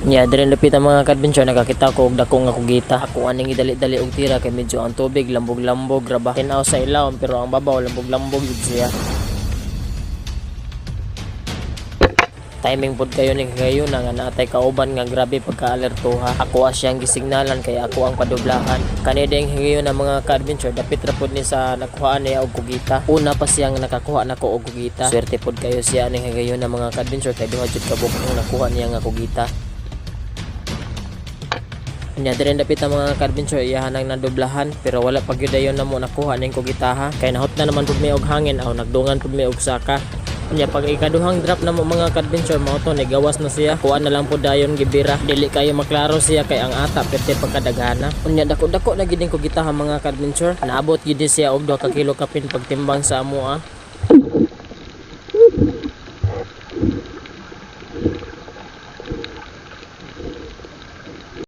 Nya dire lapit ang mga kadventure nakakita ko og dako nga kugita. Ako aning idali-dali og tira kay medyo ang tubig lambog-lambog raba. Tinaw sa ilawom pero ang babaw lambog-lambog gid siya. Timing pod kayo ni kagayon nga naatay kauban nga grabe pagka-alertuha. Ako asyang gisignalan kay ako ang padublahan. Kani ding higayon ang mga ka-adventure dapit ra pod ni sa nakuhaan niya og kugita. Una pa siyang nakakuha nako og kugita. Swerte pod kayo siya ning higayon ang mga ka-adventure kay duha jud ka bukong nakuha niya nga kugita. Nya dire dapit ang mga ka-adventure iyahan ang nadublahan pero wala pa gyud dayon namo nakuha ning kugitaha. Kay nahot na naman pod mi og hangin aw nagdungan pod mi og saka. Nya pag ikaduhang drop na mo mga ka-adventure mo to gawas na siya kuha na lang po dayon gibira dili kayo maklaro siya kay ang ata pwede pagkadaghana. Unya dako-dako na gid ko gitaha mga ka-adventure naabot gid siya og 2 ka kilo kapin pagtimbang sa amoa.